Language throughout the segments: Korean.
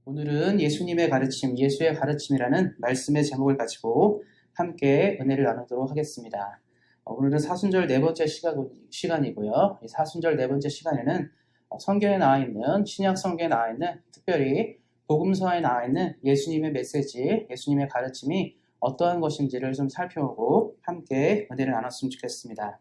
오늘은 예수님의 가르침, 예수의 가르침이라는 말씀의 제목을 가지고 함께 은혜를 나누도록 하겠습니다. 오늘은 사순절 네 번째 시간이고요. 이 사순절 네 번째 시간에는 성경에 나와 있는, 신약 성경에 나와 있는, 특별히 복음서에 나와 있는 예수님의 메시지, 예수님의 가르침이 어떠한 것인지를 좀 살펴보고 함께 은혜를 나눴으면 좋겠습니다.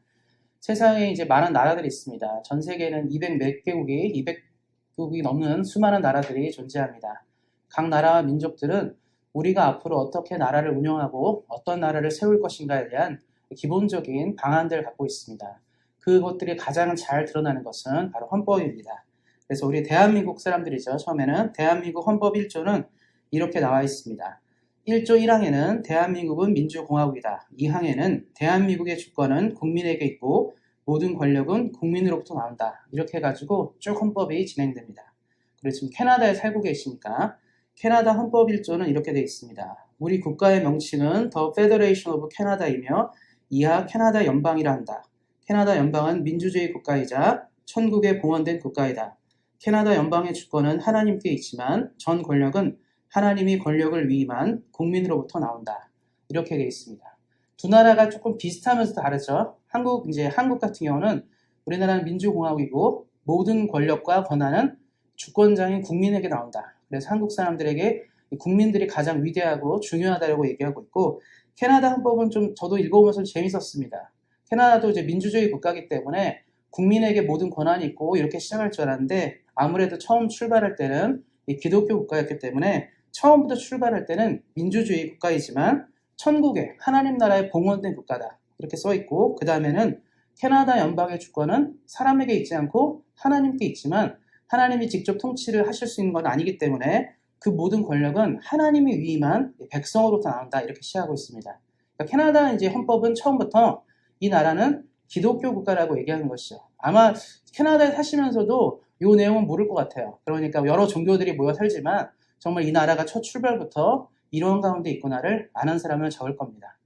세상에 이제 많은 나라들이 있습니다. 전 세계에는 200개국이 넘는 수많은 나라들이 존재합니다. 각 나라와 민족들은 우리가 앞으로 어떻게 나라를 운영하고 어떤 나라를 세울 것인가에 대한 기본적인 방안들을 갖고 있습니다. 그것들이 가장 잘 드러나는 것은 바로 헌법입니다. 그래서 우리 대한민국 사람들이죠. 처음에는 대한민국 헌법 1조는 이렇게 나와 있습니다. 1조 1항에는 대한민국은 민주공화국이다. 2항에는 대한민국의 주권은 국민에게 있고 모든 권력은 국민으로부터 나온다. 이렇게 해가지고 쭉 헌법이 진행됩니다. 그리고 지금 캐나다에 살고 계시니까 캐나다 헌법 1조는 이렇게 되어 있습니다. 우리 국가의 명칭은 The Federation of Canada이며 이하 캐나다 연방이라 한다. 캐나다 연방은 민주주의 국가이자 천국에 봉헌된 국가이다. 캐나다 연방의 주권은 하나님께 있지만 전 권력은 하나님이 권력을 위임한 국민으로부터 나온다. 이렇게 되어 있습니다. 두 나라가 조금 비슷하면서 다르죠. 한국 같은 경우는 우리나라는 민주공화국이고 모든 권력과 권한은 주권자인 국민에게 나온다. 그래서 한국 사람들에게 국민들이 가장 위대하고 중요하다고 얘기하고 있고, 캐나다 헌법은 좀 저도 읽어보면서 재밌었습니다. 캐나다도 이제 민주주의 국가이기 때문에 국민에게 모든 권한이 있고 이렇게 시작할 줄 알았는데, 아무래도 처음 출발할 때는 기독교 국가였기 때문에 처음부터 출발할 때는 민주주의 국가이지만 천국에 하나님 나라에 봉헌된 국가다. 이렇게 써있고, 그 다음에는 캐나다 연방의 주권은 사람에게 있지 않고 하나님께 있지만 하나님이 직접 통치를 하실 수 있는 건 아니기 때문에 그 모든 권력은 하나님이 위임한 백성으로부터 나온다. 이렇게 시작하고 있습니다. 그러니까 캐나다 이제 헌법은 처음부터 이 나라는 기독교 국가라고 얘기하는 것이죠. 아마 캐나다에 사시면서도 이 내용은 모를 것 같아요. 그러니까 여러 종교들이 모여 살지만 정말 이 나라가 첫 출발부터 이런 가운데 있구나를 아는 사람은 적을 겁니다.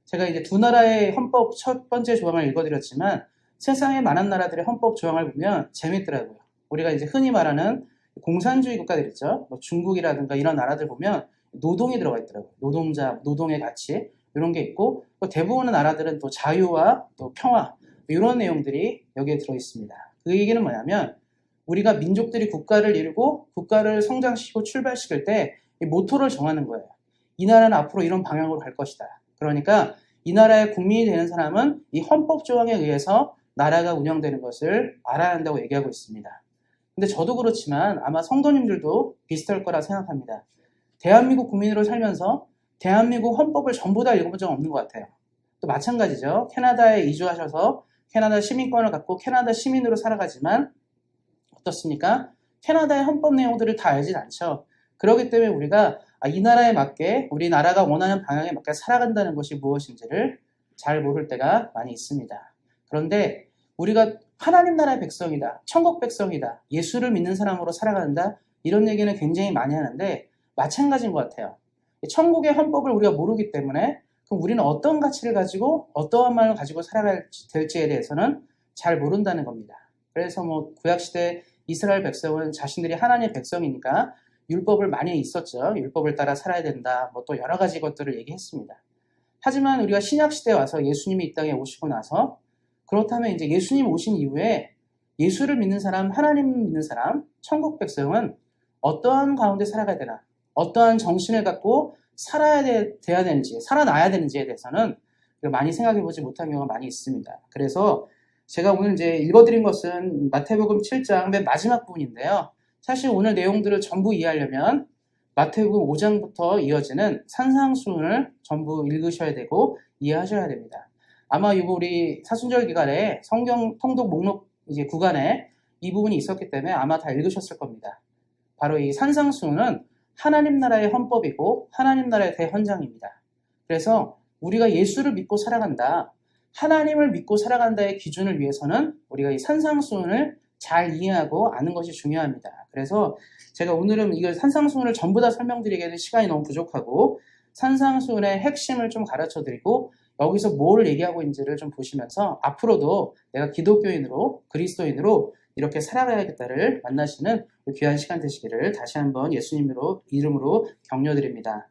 제가 이제 두 나라의 헌법 첫 번째 조항을 읽어드렸지만 세상의 많은 나라들의 헌법 조항을 보면 재밌더라고요. 우리가 이제 흔히 말하는 공산주의 국가들 있죠. 뭐 중국이라든가 이런 나라들 보면 노동이 들어가 있더라고요. 노동자, 노동의 가치 이런 게 있고, 또 대부분의 나라들은 또 자유와 또 평화 이런 내용들이 여기에 들어 있습니다. 그 얘기는 뭐냐면 우리가 민족들이 국가를 이루고 국가를 성장시키고 출발시킬 때 이 모토를 정하는 거예요. 이 나라는 앞으로 이런 방향으로 갈 것이다. 그러니까 이 나라의 국민이 되는 사람은 이 헌법 조항에 의해서 나라가 운영되는 것을 알아야 한다고 얘기하고 있습니다. 근데 저도 그렇지만 아마 성도님들도 비슷할 거라 생각합니다. 대한민국 국민으로 살면서 대한민국 헌법을 전부 다 읽어본 적 없는 것 같아요. 또 마찬가지죠. 캐나다에 이주하셔서 캐나다 시민권을 갖고 캐나다 시민으로 살아가지만 어떻습니까? 캐나다의 헌법 내용들을 다 알진 않죠. 그렇기 때문에 우리가 이 나라에 맞게 우리나라가 원하는 방향에 맞게 살아간다는 것이 무엇인지를 잘 모를 때가 많이 있습니다. 그런데 우리가 하나님 나라의 백성이다, 천국 백성이다, 예수를 믿는 사람으로 살아간다, 이런 얘기는 굉장히 많이 하는데 마찬가지인 것 같아요. 천국의 헌법을 우리가 모르기 때문에 그럼 우리는 어떤 가치를 가지고 어떠한 마음을 가지고 살아가야 될지에 대해서는 잘 모른다는 겁니다. 그래서 뭐 구약시대 이스라엘 백성은 자신들이 하나님의 백성이니까 율법을 많이 있었죠. 율법을 따라 살아야 된다. 뭐 또 여러 가지 것들을 얘기했습니다. 하지만 우리가 신약시대에 와서 예수님이 이 땅에 오시고 나서 그렇다면 이제 예수님 오신 이후에 예수를 믿는 사람, 하나님 믿는 사람, 천국 백성은 어떠한 가운데 살아가야 되나, 어떠한 정신을 갖고 돼야 되는지, 살아나야 되는지에 대해서는 많이 생각해 보지 못한 경우가 많이 있습니다. 그래서 제가 오늘 이제 읽어드린 것은 마태복음 7장 맨 마지막 부분인데요. 사실 오늘 내용들을 전부 이해하려면 마태복음 5장부터 이어지는 산상수훈을 전부 읽으셔야 되고 이해하셔야 됩니다. 아마 우리 사순절 기간에 성경 통독 목록 이제 구간에 이 부분이 있었기 때문에 아마 다 읽으셨을 겁니다. 바로 이 산상수훈은 하나님 나라의 헌법이고 하나님 나라의 대헌장입니다. 그래서 우리가 예수를 믿고 살아간다, 하나님을 믿고 살아간다의 기준을 위해서는 우리가 이 산상수훈을 잘 이해하고 아는 것이 중요합니다. 그래서 제가 오늘은 이걸 산상수훈을 전부 다 설명드리기에는 시간이 너무 부족하고 산상수훈의 핵심을 좀 가르쳐드리고 여기서 뭘 얘기하고 있는지를 좀 보시면서 앞으로도 내가 기독교인으로 그리스도인으로 이렇게 살아가야겠다를 만나시는 귀한 시간 되시기를 다시 한번 예수님으로 이름으로 격려드립니다.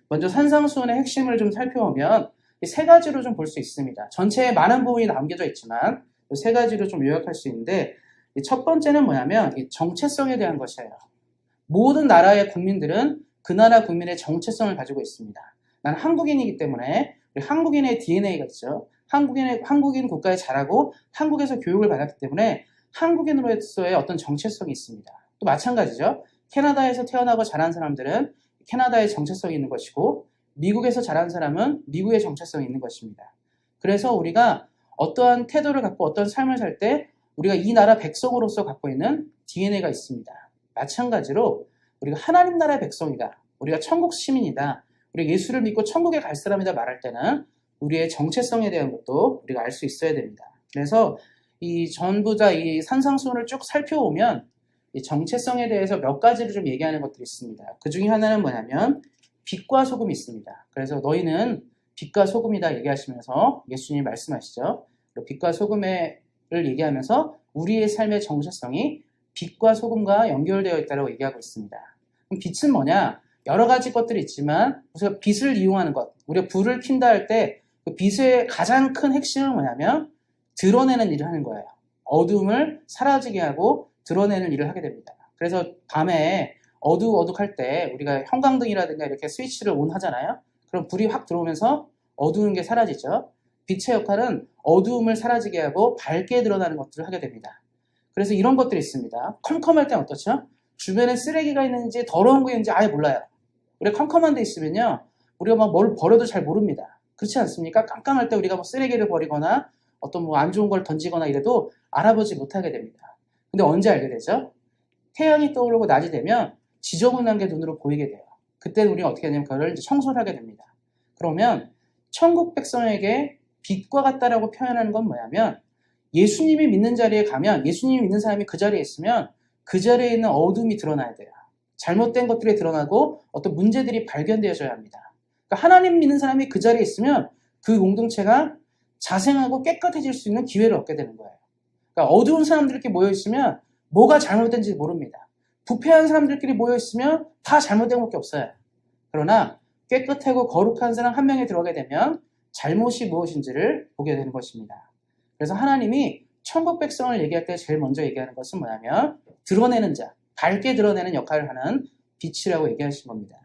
먼저 산상수훈의 핵심을 좀 살펴보면 세 가지로 좀 볼 수 있습니다. 전체에 많은 부분이 남겨져 있지만 세 가지로 좀 요약할 수 있는데 첫 번째는 뭐냐면 정체성에 대한 것이에요. 모든 나라의 국민들은 그 나라 국민의 정체성을 가지고 있습니다. 나는 한국인이기 때문에 한국인의 DNA가 있죠. 한국인 국가에 자라고 한국에서 교육을 받았기 때문에 한국인으로서의 어떤 정체성이 있습니다. 또 마찬가지죠. 캐나다에서 태어나고 자란 사람들은 캐나다의 정체성이 있는 것이고 미국에서 자란 사람은 미국의 정체성이 있는 것입니다. 그래서 우리가 어떠한 태도를 갖고 어떤 삶을 살 때 우리가 이 나라 백성으로서 갖고 있는 DNA가 있습니다. 마찬가지로 우리가 하나님 나라의 백성이다. 우리가 천국 시민이다. 우리가 예수를 믿고 천국에 갈 사람이다 말할 때는 우리의 정체성에 대한 것도 우리가 알 수 있어야 됩니다. 그래서 이 전부 다 이 산상수훈을 쭉 살펴보면 이 정체성에 대해서 몇 가지를 좀 얘기하는 것들이 있습니다. 그 중에 하나는 뭐냐면 빛과 소금이 있습니다. 그래서 너희는 빛과 소금이다 얘기하시면서 예수님이 말씀하시죠. 빛과 소금을 얘기하면서 우리의 삶의 정체성이 빛과 소금과 연결되어 있다고 얘기하고 있습니다. 그럼 빛은 뭐냐? 여러 가지 것들이 있지만 우리가 빛을 이용하는 것, 우리가 불을 킨다 할 때 그 빛의 가장 큰 핵심은 뭐냐면 드러내는 일을 하는 거예요. 어둠을 사라지게 하고 드러내는 일을 하게 됩니다. 그래서 밤에 어둑어둑할 때 우리가 형광등이라든가 이렇게 스위치를 온 하잖아요. 그럼 불이 확 들어오면서 어두운 게 사라지죠. 빛의 역할은 어두움을 사라지게 하고 밝게 드러나는 것들을 하게 됩니다. 그래서 이런 것들이 있습니다. 컴컴할 땐 어떻죠? 주변에 쓰레기가 있는지 더러운 게 있는지 아예 몰라요. 우리가 컴컴한 데 있으면요. 우리가 막 뭘 버려도 잘 모릅니다. 그렇지 않습니까? 깜깜할 때 우리가 뭐 쓰레기를 버리거나 어떤 뭐 안 좋은 걸 던지거나 이래도 알아보지 못하게 됩니다. 근데 언제 알게 되죠? 태양이 떠오르고 낮이 되면 지저분한 게 눈으로 보이게 돼요. 그때는 우리가 어떻게 하냐면 그걸 이제 청소를 하게 됩니다. 그러면 천국 백성에게 빛과 같다라고 표현하는 건 뭐냐면 예수님이 믿는 자리에 가면 예수님이 믿는 사람이 그 자리에 있으면 그 자리에 있는 어둠이 드러나야 돼요. 잘못된 것들이 드러나고 어떤 문제들이 발견되어져야 합니다. 그러니까 하나님 믿는 사람이 그 자리에 있으면 그 공동체가 자생하고 깨끗해질 수 있는 기회를 얻게 되는 거예요. 그러니까 어두운 사람들끼리 모여있으면 뭐가 잘못된지 모릅니다. 부패한 사람들끼리 모여있으면 다 잘못된 것밖에 없어요. 그러나 깨끗하고 거룩한 사람 한 명이 들어가게 되면 잘못이 무엇인지를 보게 되는 것입니다. 그래서 하나님이 천국 백성을 얘기할 때 제일 먼저 얘기하는 것은 뭐냐면 드러내는 자, 밝게 드러내는 역할을 하는 빛이라고 얘기하신 겁니다.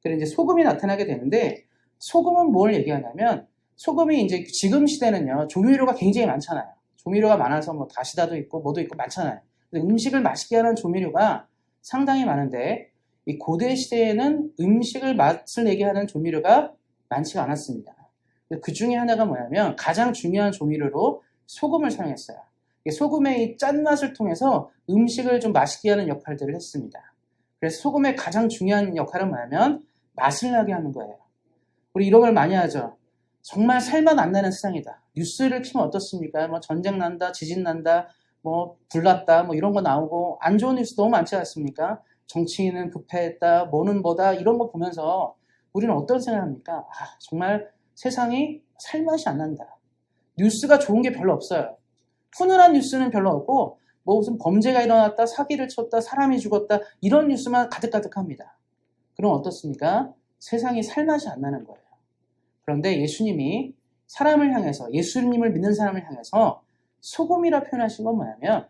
그래서 이제 소금이 나타나게 되는데 소금은 뭘 얘기하냐면 소금이 이제 지금 시대는요 조미료가 굉장히 많잖아요. 조미료가 많아서 뭐 다시다도 있고 뭐도 있고 많잖아요. 근데 음식을 맛있게 하는 조미료가 상당히 많은데 이 고대 시대에는 음식을 맛을 내게 하는 조미료가 많지가 않았습니다. 그 중에 하나가 뭐냐면 가장 중요한 조미료로 소금을 사용했어요. 소금의 이 짠맛을 통해서 음식을 좀 맛있게 하는 역할들을 했습니다. 그래서 소금의 가장 중요한 역할은 뭐냐면 맛을 나게 하는 거예요. 우리 이런 걸 많이 하죠. 정말 살맛 안 나는 세상이다. 뉴스를 키면 어떻습니까? 뭐 전쟁 난다, 지진 난다, 뭐 불났다, 뭐 이런 거 나오고 안 좋은 뉴스 너무 많지 않습니까? 정치인은 부패했다, 뭐는 뭐다 이런 거 보면서 우리는 어떤 생각합니까? 정말 세상이 살맛이 안 난다. 뉴스가 좋은 게 별로 없어요. 훈훈한 뉴스는 별로 없고 뭐 무슨 범죄가 일어났다, 사기를 쳤다, 사람이 죽었다 이런 뉴스만 가득가득합니다. 그럼 어떻습니까? 세상이 살맛이 안 나는 거예요. 그런데 예수님이 사람을 향해서 예수님을 믿는 사람을 향해서 소금이라 표현하신 건 뭐냐면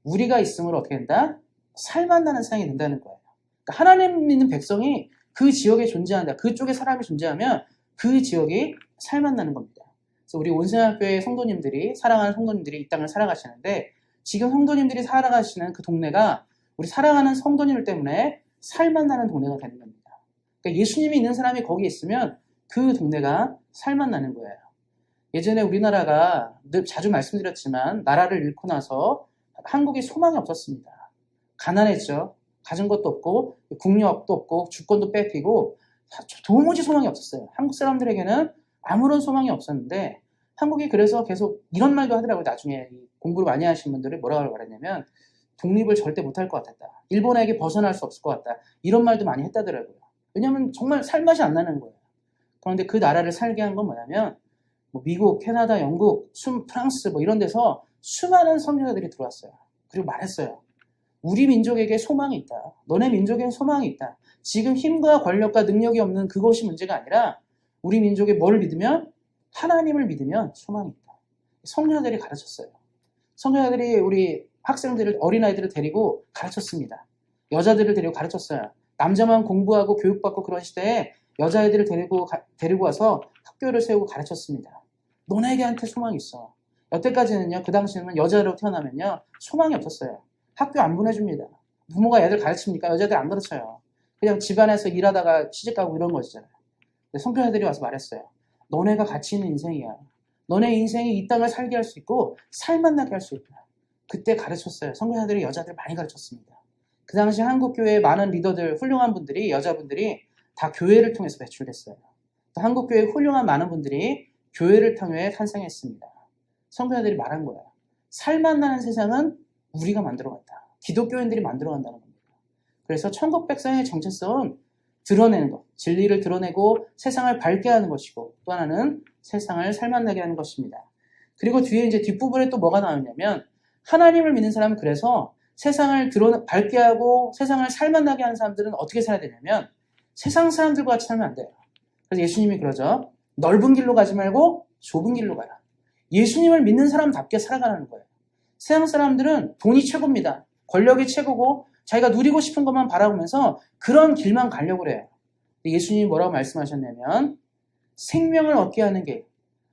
우리가 있음으로 어떻게 된다? 살맛 나는 세상이 된다는 거예요. 그러니까 하나님 믿는 백성이 그 지역에 존재한다. 그쪽에 사람이 존재하면 그 지역이 살맛 나는 겁니다. 그래서 우리 온생활교회 성도님들이 사랑하는 성도님들이 이 땅을 살아가시는데 지금 성도님들이 살아가시는 그 동네가 우리 사랑하는 성도님들 때문에 살맛 나는 동네가 되는 겁니다. 그러니까 예수님이 있는 사람이 거기 있으면 그 동네가 살맛 나는 거예요. 예전에 우리나라가 늘 자주 말씀드렸지만 나라를 잃고 나서 한국이 소망이 없었습니다. 가난했죠. 가진 것도 없고 국력도 없고 주권도 뺏기고 도무지 소망이 없었어요. 한국 사람들에게는 아무런 소망이 없었는데 한국이 그래서 계속 이런 말도 하더라고요. 나중에 공부를 많이 하신 분들이 뭐라고 말했냐면 독립을 절대 못할 것 같았다. 일본에게 벗어날 수 없을 것 같다. 이런 말도 많이 했다더라고요. 왜냐하면 정말 살맛이 안 나는 거예요. 그런데 그 나라를 살게 한 건 뭐냐면 뭐 미국, 캐나다, 영국, 프랑스 뭐 이런 데서 수많은 선교사들이 들어왔어요. 그리고 말했어요. 우리 민족에게 소망이 있다. 너네 민족에게 소망이 있다. 지금 힘과 권력과 능력이 없는 그것이 문제가 아니라 우리 민족에 뭘 믿으면? 하나님을 믿으면 소망이 있다. 성녀들이 가르쳤어요. 성녀들이 우리 학생들을, 어린아이들을 데리고 가르쳤습니다. 여자들을 데리고 가르쳤어요. 남자만 공부하고 교육받고 그런 시대에 여자애들을 데리고 와서 학교를 세우고 가르쳤습니다. 너네에게한테 소망이 있어. 여태까지는요, 그 당시에는 여자로 태어나면요, 소망이 없었어요. 학교 안 보내줍니다. 부모가 애들 가르칩니까? 여자들 안 가르쳐요. 그냥 집안에서 일하다가 시집가고 이런 거잖아요. 성교사들이 와서 말했어요. 너네가 가치 있는 인생이야. 너네 인생이 이 땅을 살게 할 수 있고 살맛나게 할 수 있다. 그때 가르쳤어요. 성교사들이 여자들 많이 가르쳤습니다. 그 당시 한국교회의 많은 리더들, 훌륭한 분들이, 여자분들이 다 교회를 통해서 배출됐어요. 또 한국교회의 훌륭한 많은 분들이 교회를 통해 탄생했습니다. 성교사들이 말한 거야. 살맛나는 세상은 우리가 만들어간다. 기독교인들이 만들어간다는 겁니다. 그래서 천국 백성의 정체성은 드러내는 것, 진리를 드러내고 세상을 밝게 하는 것이고 또 하나는 세상을 살맛나게 하는 것입니다. 그리고 뒤에 이제 뒷부분에 또 뭐가 나오냐면 하나님을 믿는 사람은 그래서 세상을 밝게 하고 세상을 살맛나게 하는 사람들은 어떻게 살아야 되냐면 세상 사람들과 같이 살면 안 돼요. 그래서 예수님이 그러죠. 넓은 길로 가지 말고 좁은 길로 가라. 예수님을 믿는 사람답게 살아가라는 거예요. 세상 사람들은 돈이 최고입니다. 권력이 최고고 자기가 누리고 싶은 것만 바라보면서 그런 길만 가려고 그래요. 예수님이 뭐라고 말씀하셨냐면 생명을 얻게 하는 길,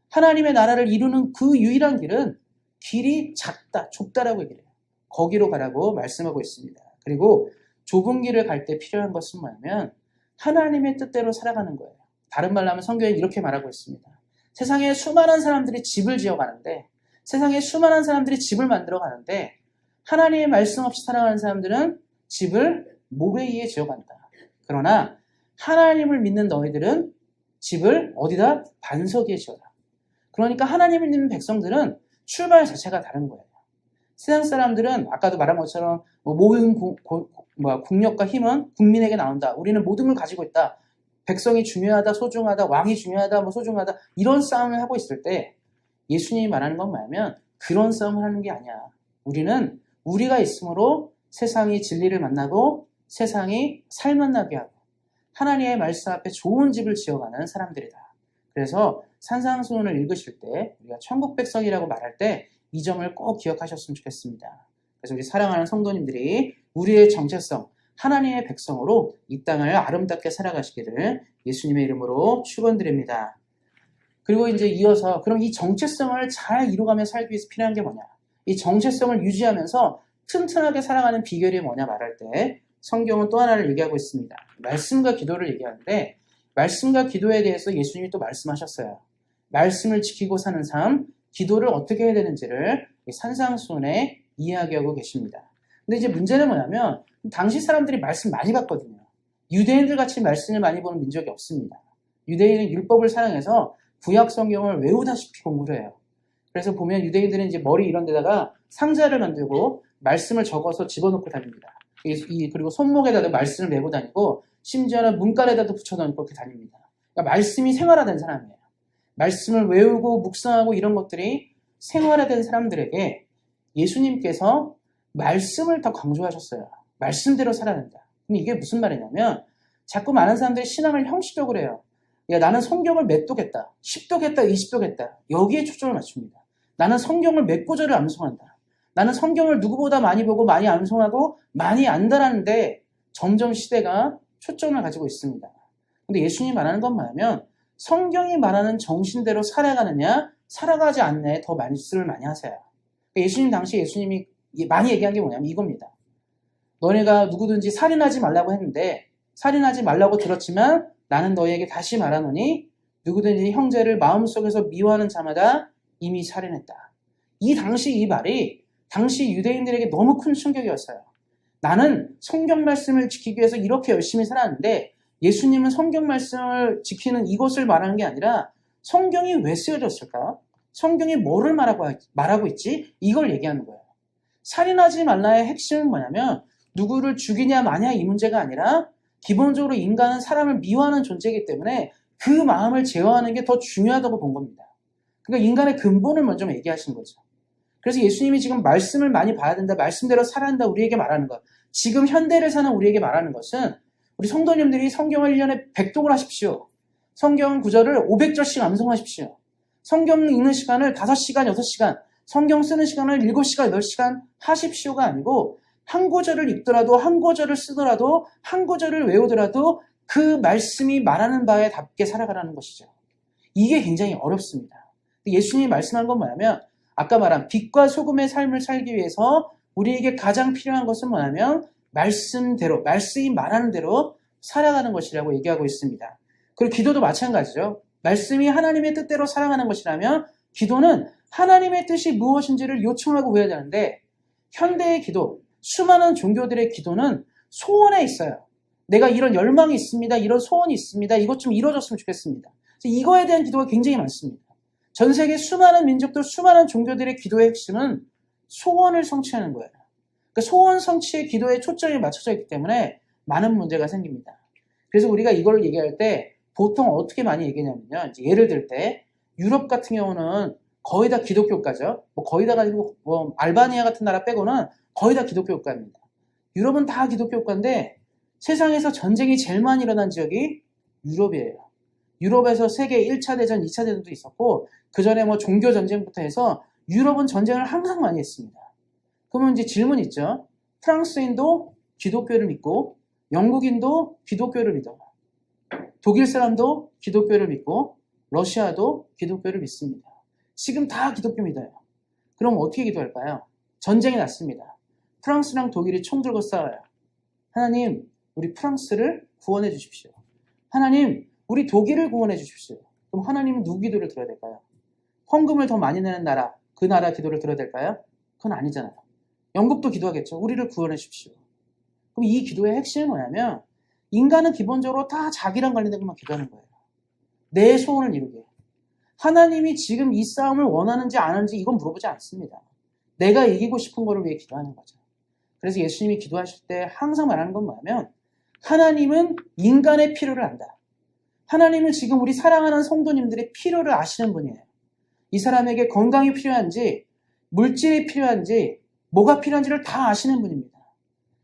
하나님의 나라를 이루는 그 유일한 길은 길이 작다, 좁다라고 얘기해요. 거기로 가라고 말씀하고 있습니다. 그리고 좁은 길을 갈 때 필요한 것은 뭐냐면 하나님의 뜻대로 살아가는 거예요. 다른 말로 하면 성경에 이렇게 말하고 있습니다. 세상에 수많은 사람들이 집을 지어가는데 세상에 수많은 사람들이 집을 만들어 가는데 하나님의 말씀 없이 살아가는 사람들은 집을 모래 위에 지어간다. 그러나 하나님을 믿는 너희들은 집을 어디다? 반석 위에 지어라. 그러니까 하나님을 믿는 백성들은 출발 자체가 다른 거예요. 세상 사람들은 아까도 말한 것처럼 모든 국력과 힘은 국민에게 나온다. 우리는 모든 걸 가지고 있다. 백성이 중요하다, 소중하다, 왕이 중요하다, 소중하다 이런 싸움을 하고 있을 때 예수님이 말하는 건 뭐냐면 그런 싸움을 하는 게 아니야. 우리는 우리가 있으므로 세상이 진리를 만나고 세상이 살맛나게 하고 하나님의 말씀 앞에 좋은 집을 지어가는 사람들이다. 그래서 산상수훈을 읽으실 때 우리가 천국 백성이라고 말할 때 이 점을 꼭 기억하셨으면 좋겠습니다. 그래서 우리 사랑하는 성도님들이 우리의 정체성, 하나님의 백성으로 이 땅을 아름답게 살아가시기를 예수님의 이름으로 축원드립니다. 그리고 이제 이어서 그럼 이 정체성을 잘 이루어가며 살기 위해서 필요한 게 뭐냐? 이 정체성을 유지하면서 튼튼하게 살아가는 비결이 뭐냐 말할 때 성경은 또 하나를 얘기하고 있습니다. 말씀과 기도를 얘기하는데 말씀과 기도에 대해서 예수님이 또 말씀하셨어요. 말씀을 지키고 사는 삶, 기도를 어떻게 해야 되는지를 산상수훈에 이야기하고 계십니다. 근데 이제 문제는 뭐냐면 당시 사람들이 말씀 많이 봤거든요. 유대인들 같이 말씀을 많이 보는 민족이 없습니다. 유대인은 율법을 사용해서 구약 성경을 외우다시피 공부를 해요. 그래서 보면 유대인들은 이제 머리 이런 데다가 상자를 만들고 말씀을 적어서 집어넣고 다닙니다. 그리고 손목에다도 말씀을 메고 다니고 심지어는 문간에다도 붙여넣고 그렇게 다닙니다. 그러니까 말씀이 생활화된 사람이에요. 말씀을 외우고 묵상하고 이런 것들이 생활화된 사람들에게 예수님께서 말씀을 더 강조하셨어요. 말씀대로 살아야 된다. 그럼 이게 무슨 말이냐면 자꾸 많은 사람들이 신앙을 형식적으로 해요. 야, 나는 성경을 몇 도겠다. 10도겠다. 20도겠다. 여기에 초점을 맞춥니다. 나는 성경을 몇 구절을 암송한다. 나는 성경을 누구보다 많이 보고 많이 암송하고 많이 안다라는데 점점 시대가 초점을 가지고 있습니다. 근데 예수님이 말하는 건 뭐냐면 성경이 말하는 정신대로 살아가느냐 살아가지 않느냐에 더 말씀을 많이 하세요. 예수님 당시 예수님이 많이 얘기한 게 뭐냐면 이겁니다. 너네가 누구든지 살인하지 말라고 했는데 살인하지 말라고 들었지만 나는 너희에게 다시 말하노니 누구든지 형제를 마음속에서 미워하는 자마다 이미 살인했다. 이 당시 이 말이 당시 유대인들에게 너무 큰 충격이었어요. 나는 성경 말씀을 지키기 위해서 이렇게 열심히 살았는데 예수님은 성경 말씀을 지키는 이것을 말하는 게 아니라 성경이 왜 쓰여졌을까? 성경이 뭐를 말하고 있지? 이걸 얘기하는 거예요. 살인하지 말라의 핵심은 뭐냐면 누구를 죽이냐 마냐 이 문제가 아니라 기본적으로 인간은 사람을 미워하는 존재이기 때문에 그 마음을 제어하는 게 더 중요하다고 본 겁니다. 그러니까 인간의 근본을 먼저 얘기하신 거죠. 그래서 예수님이 지금 말씀을 많이 봐야 된다, 말씀대로 살아야 한다 우리에게 말하는 것. 지금 현대를 사는 우리에게 말하는 것은 우리 성도님들이 성경을 1년에 100독을 하십시오. 성경 구절을 500절씩 암송하십시오. 성경 읽는 시간을 5시간, 6시간, 성경 쓰는 시간을 7시간, 8시간 하십시오가 아니고 한 구절을 읽더라도, 한 구절을 쓰더라도, 한 구절을 외우더라도 그 말씀이 말하는 바에 답게 살아가라는 것이죠. 이게 굉장히 어렵습니다. 예수님이 말씀한 건 뭐냐면 아까 말한 빛과 소금의 삶을 살기 위해서 우리에게 가장 필요한 것은 뭐냐면 말씀대로, 말씀이 말하는 대로 살아가는 것이라고 얘기하고 있습니다. 그리고 기도도 마찬가지죠. 말씀이 하나님의 뜻대로 살아가는 것이라면 기도는 하나님의 뜻이 무엇인지를 요청하고 구해야 되는데 현대의 기도, 수많은 종교들의 기도는 소원에 있어요. 내가 이런 열망이 있습니다. 이런 소원이 있습니다. 이것 좀 이루어졌으면 좋겠습니다. 이거에 대한 기도가 굉장히 많습니다. 전 세계 수많은 민족들, 수많은 종교들의 기도의 핵심은 소원을 성취하는 거예요. 그러니까 소원 성취의 기도에 초점이 맞춰져 있기 때문에 많은 문제가 생깁니다. 그래서 우리가 이걸 얘기할 때 보통 어떻게 많이 얘기하냐면요. 이제 예를 들 때 유럽 같은 경우는 거의 다 기독교 국가죠. 거의 다 가지고 알바니아 같은 나라 빼고는 거의 다 기독교 국가입니다. 유럽은 다 기독교 국가인데 세상에서 전쟁이 제일 많이 일어난 지역이 유럽이에요. 유럽에서 세계 1차 대전, 2차 대전도 있었고 그 전에 종교 전쟁부터 해서 유럽은 전쟁을 항상 많이 했습니다. 그러면 이제 질문이 있죠. 프랑스인도 기독교를 믿고 영국인도 기독교를 믿어요. 독일 사람도 기독교를 믿고 러시아도 기독교를 믿습니다. 지금 다 기독교 믿어요. 그럼 어떻게 기도할까요? 전쟁이 났습니다. 프랑스랑 독일이 총 들고 싸워요. 하나님, 우리 프랑스를 구원해 주십시오. 하나님, 우리 독일을 구원해 주십시오. 그럼 하나님은 누구 기도를 들어야 될까요? 헌금을 더 많이 내는 나라, 그 나라 기도를 들어야 될까요? 그건 아니잖아요. 영국도 기도하겠죠. 우리를 구원해 주십시오. 그럼 이 기도의 핵심은 뭐냐면 인간은 기본적으로 다 자기랑 관련된 것만 기도하는 거예요. 내 소원을 이루게. 하나님이 지금 이 싸움을 원하는지 안 하는지 이건 물어보지 않습니다. 내가 이기고 싶은 거를 위해 기도하는 거죠. 그래서 예수님이 기도하실 때 항상 말하는 건 뭐냐면 하나님은 인간의 필요를 안다. 하나님은 지금 우리 사랑하는 성도님들의 필요를 아시는 분이에요. 이 사람에게 건강이 필요한지 물질이 필요한지 뭐가 필요한지를 다 아시는 분입니다.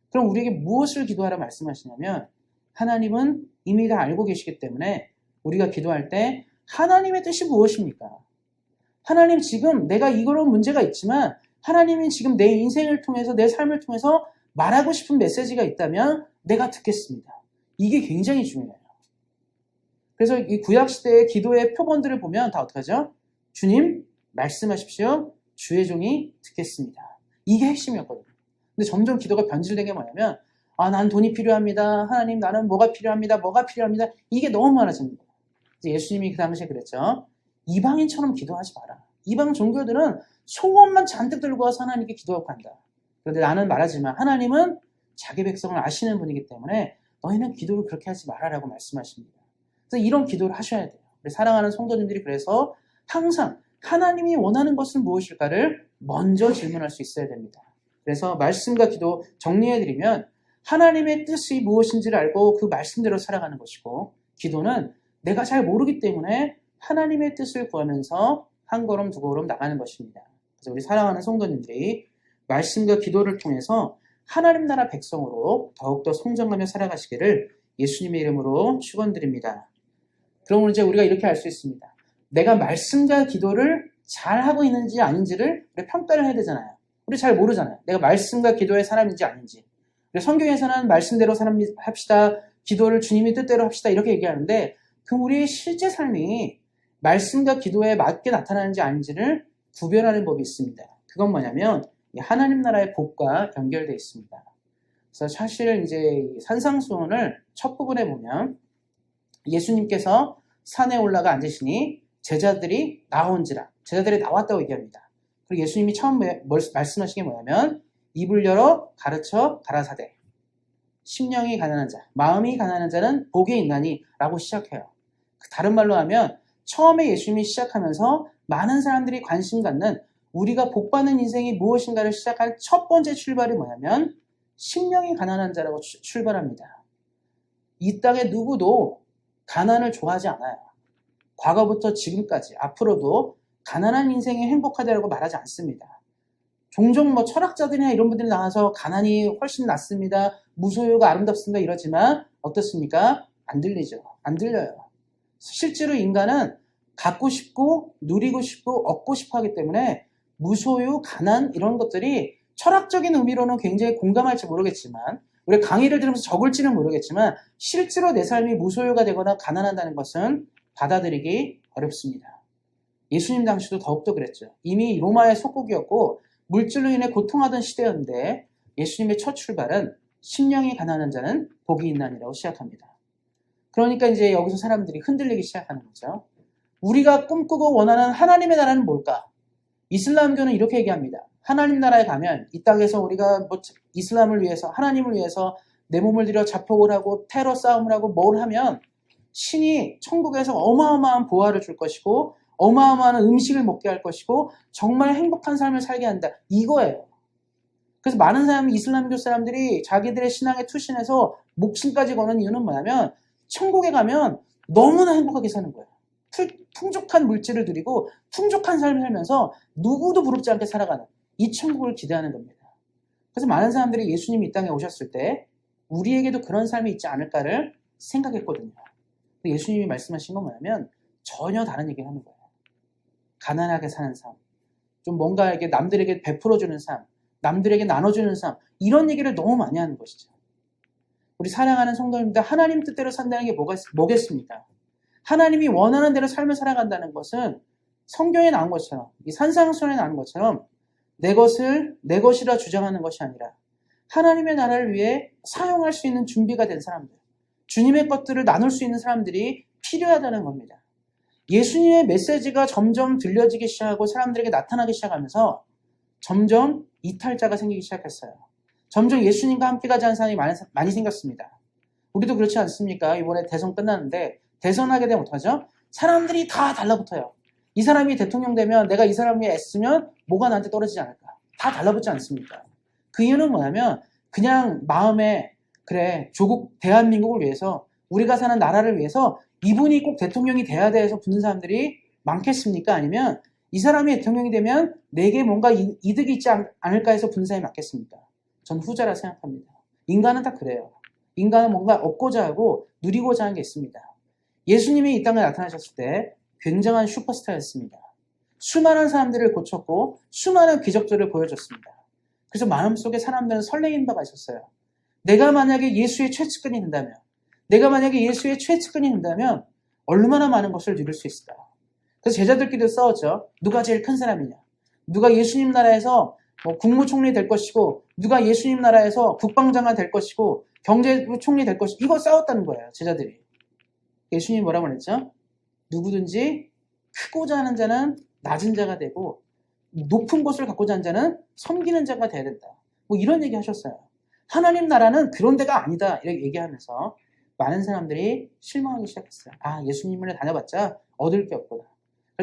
그럼 우리에게 무엇을 기도하라 말씀하시냐면 하나님은 이미 다 알고 계시기 때문에 우리가 기도할 때 하나님의 뜻이 무엇입니까? 하나님 지금 내가 이런 문제가 있지만 하나님이 지금 내 인생을 통해서 내 삶을 통해서 말하고 싶은 메시지가 있다면 내가 듣겠습니다. 이게 굉장히 중요해요. 그래서 이 구약시대의 기도의 표본들을 보면 다 어떻게 하죠? 주님 말씀하십시오. 주의 종이 듣겠습니다. 이게 핵심이었거든요. 근데 점점 기도가 변질된 게 뭐냐면 난 돈이 필요합니다. 하나님 나는 뭐가 필요합니다. 뭐가 필요합니다. 이게 너무 많아집니다. 예수님이 그 당시에 그랬죠. 이방인처럼 기도하지 마라. 이방 종교들은 소원만 잔뜩 들고 와서 하나님께 기도하고 간다. 그런데 나는 말하지만 하나님은 자기 백성을 아시는 분이기 때문에 너희는 기도를 그렇게 하지 말아라고 말씀하십니다. 그래서 이런 기도를 하셔야 돼요. 우리 사랑하는 성도님들이 그래서 항상 하나님이 원하는 것은 무엇일까를 먼저 질문할 수 있어야 됩니다. 그래서 말씀과 기도 정리해드리면 하나님의 뜻이 무엇인지를 알고 그 말씀대로 살아가는 것이고 기도는 내가 잘 모르기 때문에 하나님의 뜻을 구하면서 한 걸음 두 걸음 나가는 것입니다. 그래서 우리 사랑하는 성도님들이 말씀과 기도를 통해서 하나님 나라 백성으로 더욱더 성장하며 살아가시기를 예수님의 이름으로 축원드립니다. 그럼 이제 우리가 이렇게 알 수 있습니다. 내가 말씀과 기도를 잘하고 있는지 아닌지를 우리 평가를 해야 되잖아요. 우리 잘 모르잖아요. 내가 말씀과 기도의 사람인지 아닌지. 성경에서는 말씀대로 합시다. 기도를 주님의 뜻대로 합시다. 이렇게 얘기하는데 그 우리의 실제 삶이 말씀과 기도에 맞게 나타나는지 아닌지를 구별하는 법이 있습니다. 그건 뭐냐면 하나님 나라의 복과 연결되어 있습니다. 그래서 사실 이제 산상수훈을 첫 부분에 보면 예수님께서 산에 올라가 앉으시니 제자들이 나온지라. 제자들이 나왔다고 얘기합니다. 그리고 예수님이 처음 말씀하신 게 뭐냐면 입을 열어 가르쳐 가라사대. 심령이 가난한 자, 마음이 가난한 자는 복이 있나니 라고 시작해요. 다른 말로 하면 처음에 예수님이 시작하면서 많은 사람들이 관심 갖는 우리가 복받는 인생이 무엇인가를 시작한 첫 번째 출발이 뭐냐면 심령이 가난한 자라고 출발합니다. 이 땅에 누구도 가난을 좋아하지 않아요. 과거부터 지금까지 앞으로도 가난한 인생이 행복하다고 말하지 않습니다. 종종 뭐 철학자들이나 이런 분들이 나와서 가난이 훨씬 낫습니다. 무소유가 아름답습니다. 이러지만 어떻습니까? 안 들리죠. 안 들려요. 실제로 인간은 갖고 싶고 누리고 싶고 얻고 싶어 하기 때문에 무소유, 가난 이런 것들이 철학적인 의미로는 굉장히 공감할지 모르겠지만 우리 강의를 들으면서 적을지는 모르겠지만 실제로 내 삶이 무소유가 되거나 가난하다는 것은 받아들이기 어렵습니다. 예수님 당시도 더욱더 그랬죠. 이미 로마의 속국이었고 물질로 인해 고통하던 시대였는데 예수님의 첫 출발은 심령이 가난한 자는 복이 있나니라고 시작합니다. 그러니까 이제 여기서 사람들이 흔들리기 시작하는 거죠. 우리가 꿈꾸고 원하는 하나님의 나라는 뭘까? 이슬람교는 이렇게 얘기합니다. 하나님 나라에 가면 이 땅에서 우리가 뭐 이슬람을 위해서 하나님을 위해서 내 몸을 들여 자폭을 하고 테러 싸움을 하고 뭘 하면 신이 천국에서 어마어마한 보화를 줄 것이고 어마어마한 음식을 먹게 할 것이고 정말 행복한 삶을 살게 한다. 이거예요. 그래서 많은 사람이 이슬람교 사람들이 자기들의 신앙에 투신해서 목숨까지 거는 이유는 뭐냐면 천국에 가면 너무나 행복하게 사는 거예요. 풍족한 물질을 누리고 풍족한 삶을 살면서 누구도 부럽지 않게 살아가는 이 천국을 기대하는 겁니다. 그래서 많은 사람들이 예수님이 이 땅에 오셨을 때 우리에게도 그런 삶이 있지 않을까를 생각했거든요. 예수님이 말씀하신 건 뭐냐면 전혀 다른 얘기를 하는 거예요. 가난하게 사는 삶, 좀 뭔가 이렇게 남들에게 베풀어주는 삶, 남들에게 나눠주는 삶, 이런 얘기를 너무 많이 하는 것이죠. 우리 사랑하는 성도님들, 하나님 뜻대로 산다는 게 뭐겠습니까? 하나님이 원하는 대로 삶을 살아간다는 것은 성경에 나온 것처럼, 이 산상수훈에 나온 것처럼 내 것을 내 것이라 주장하는 것이 아니라 하나님의 나라를 위해 사용할 수 있는 준비가 된 사람들, 주님의 것들을 나눌 수 있는 사람들이 필요하다는 겁니다. 예수님의 메시지가 점점 들려지기 시작하고 사람들에게 나타나기 시작하면서 점점 이탈자가 생기기 시작했어요. 점점 예수님과 함께 가지 않은 사람이 많이 생겼습니다. 우리도 그렇지 않습니까? 이번에 대선 끝났는데 대선하게 되면 어떡하죠? 사람들이 다 달라붙어요. 이 사람이 대통령 되면 내가 이 사람 위해 애쓰면 뭐가 나한테 떨어지지 않을까? 다 달라붙지 않습니까? 그 이유는 뭐냐면 그냥 마음에 그래 조국 대한민국을 위해서 우리가 사는 나라를 위해서 이분이 꼭 대통령이 돼야 돼 해서 붙는 사람들이 많겠습니까? 아니면 이 사람이 대통령이 되면 내게 뭔가 이득이 있지 않을까 해서 붙는 사람이 많겠습니까? 전 후자라 생각합니다. 인간은 다 그래요. 인간은 뭔가 얻고자 하고 누리고자 하는 게 있습니다. 예수님이 이 땅에 나타나셨을 때 굉장한 슈퍼스타였습니다. 수많은 사람들을 고쳤고 수많은 기적들을 보여줬습니다. 그래서 마음속에 사람들은 설레인 바가 있었어요. 내가 만약에 예수의 최측근이 된다면 얼마나 많은 것을 누릴 수 있을까? 그래서 제자들끼리도 싸웠죠. 누가 제일 큰 사람이냐? 누가 예수님 나라에서 국무총리 될 것이고 누가 예수님 나라에서 국방장관 될 것이고 경제부총리 될 것이고 이거 싸웠다는 거예요. 제자들이. 예수님이 뭐라고 그랬죠? 누구든지 크고자 하는 자는 낮은 자가 되고 높은 곳을 갖고자 하는 자는 섬기는 자가 돼야 된다. 뭐 이런 얘기 하셨어요. 하나님 나라는 그런 데가 아니다. 이렇게 얘기하면서 많은 사람들이 실망하기 시작했어요. 아, 예수님을 다녀봤자 얻을 게 없구나.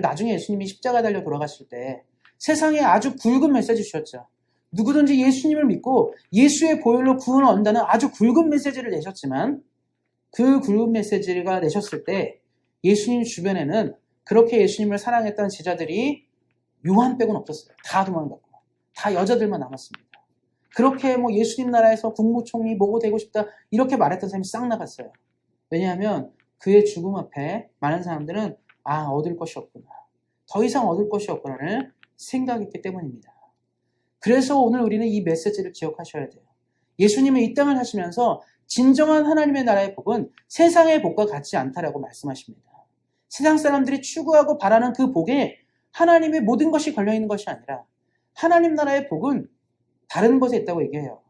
나중에 예수님이 십자가 달려 돌아가실 때 세상에 아주 굵은 메시지 주셨죠. 누구든지 예수님을 믿고 예수의 보혈로 구원을 얻는다는 아주 굵은 메시지를 내셨지만 그 굵은 메시지가 내셨을 때 예수님 주변에는 그렇게 예수님을 사랑했던 제자들이 요한 빼고는 없었어요. 다 도망갔고 다 여자들만 남았습니다. 그렇게 예수님 나라에서 국무총리 뭐고 되고 싶다 이렇게 말했던 사람이 싹 나갔어요. 왜냐하면 그의 죽음 앞에 많은 사람들은 얻을 것이 없구나. 더 이상 얻을 것이 없구나를 생각했기 때문입니다. 그래서 오늘 우리는 이 메시지를 기억하셔야 돼요. 예수님은 이 땅을 하시면서 진정한 하나님의 나라의 복은 세상의 복과 같지 않다라고 말씀하십니다. 세상 사람들이 추구하고 바라는 그 복에 하나님의 모든 것이 걸려있는 것이 아니라 하나님 나라의 복은 다른 것에 있다고 얘기해요.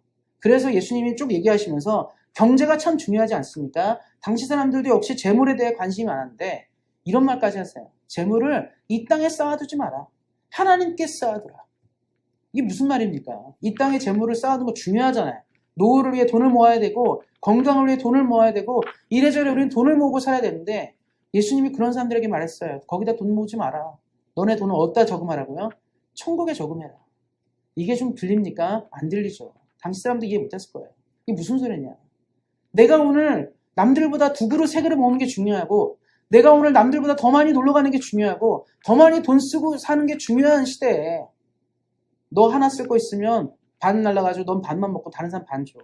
그래서 예수님이 쭉 얘기하시면서 경제가 참 중요하지 않습니까? 당시 사람들도 역시 재물에 대해 관심이 많았는데 이런 말까지 하세요. 재물을 이 땅에 쌓아두지 마라. 하나님께 쌓아두라. 이게 무슨 말입니까? 이 땅에 재물을 쌓아두는 거 중요하잖아요. 노후를 위해 돈을 모아야 되고 건강을 위해 돈을 모아야 되고 이래저래 우리는 돈을 모으고 살아야 되는데 예수님이 그런 사람들에게 말했어요. 거기다 돈 모으지 마라. 너네 돈을 어디다 저금하라고요? 천국에 저금해라. 이게 좀 들립니까? 안 들리죠. 당시 사람도 이해 못했을 거예요. 이게 무슨 소리냐? 내가 오늘 남들보다 2그릇 3그릇 먹는 게 중요하고 내가 오늘 남들보다 더 많이 놀러 가는 게 중요하고 더 많이 돈 쓰고 사는 게 중요한 시대에 너 하나 쓸 거 있으면 반 날라가지고 넌 반만 먹고 다른 사람 반 줘.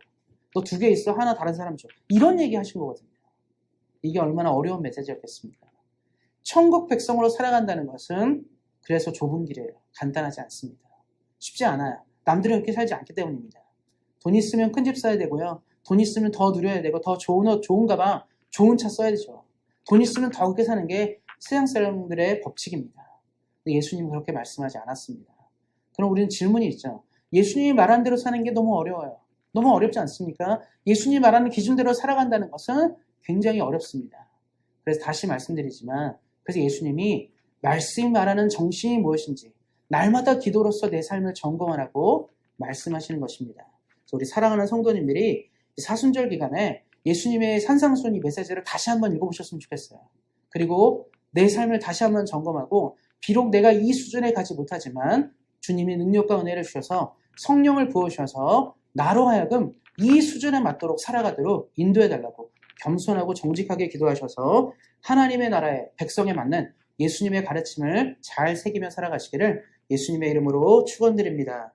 너 2개 있어? 하나 다른 사람 줘. 이런 얘기 하신 거거든요. 이게 얼마나 어려운 메시지였겠습니까? 천국 백성으로 살아간다는 것은 그래서 좁은 길이에요. 간단하지 않습니다. 쉽지 않아요. 남들은 그렇게 살지 않기 때문입니다. 돈 있으면 큰 집 사야 되고요. 돈 있으면 더 누려야 되고 더 좋은 옷, 좋은 가방, 좋은 차 써야 되죠. 돈 있으면 더 그렇게 사는 게 세상 사람들의 법칙입니다. 근데 예수님은 그렇게 말씀하지 않았습니다. 그럼 우리는 질문이 있죠. 예수님이 말한 대로 사는 게 너무 어려워요. 너무 어렵지 않습니까? 예수님이 말하는 기준대로 살아간다는 것은 굉장히 어렵습니다. 그래서 다시 말씀드리지만 그래서 예수님이 말씀이 말하는 정신이 무엇인지 날마다 기도로서 내 삶을 점검하라고 말씀하시는 것입니다. 그래서 우리 사랑하는 성도님들이 사순절 기간에 예수님의 산상수훈 이 메시지를 다시 한번 읽어보셨으면 좋겠어요. 그리고 내 삶을 다시 한번 점검하고 비록 내가 이 수준에 가지 못하지만 주님이 능력과 은혜를 주셔서 성령을 부어주셔서 나로 하여금 이 수준에 맞도록 살아가도록 인도해달라고 겸손하고 정직하게 기도하셔서 하나님의 나라의 백성에 맞는 예수님의 가르침을 잘 새기며 살아가시기를 예수님의 이름으로 축원드립니다.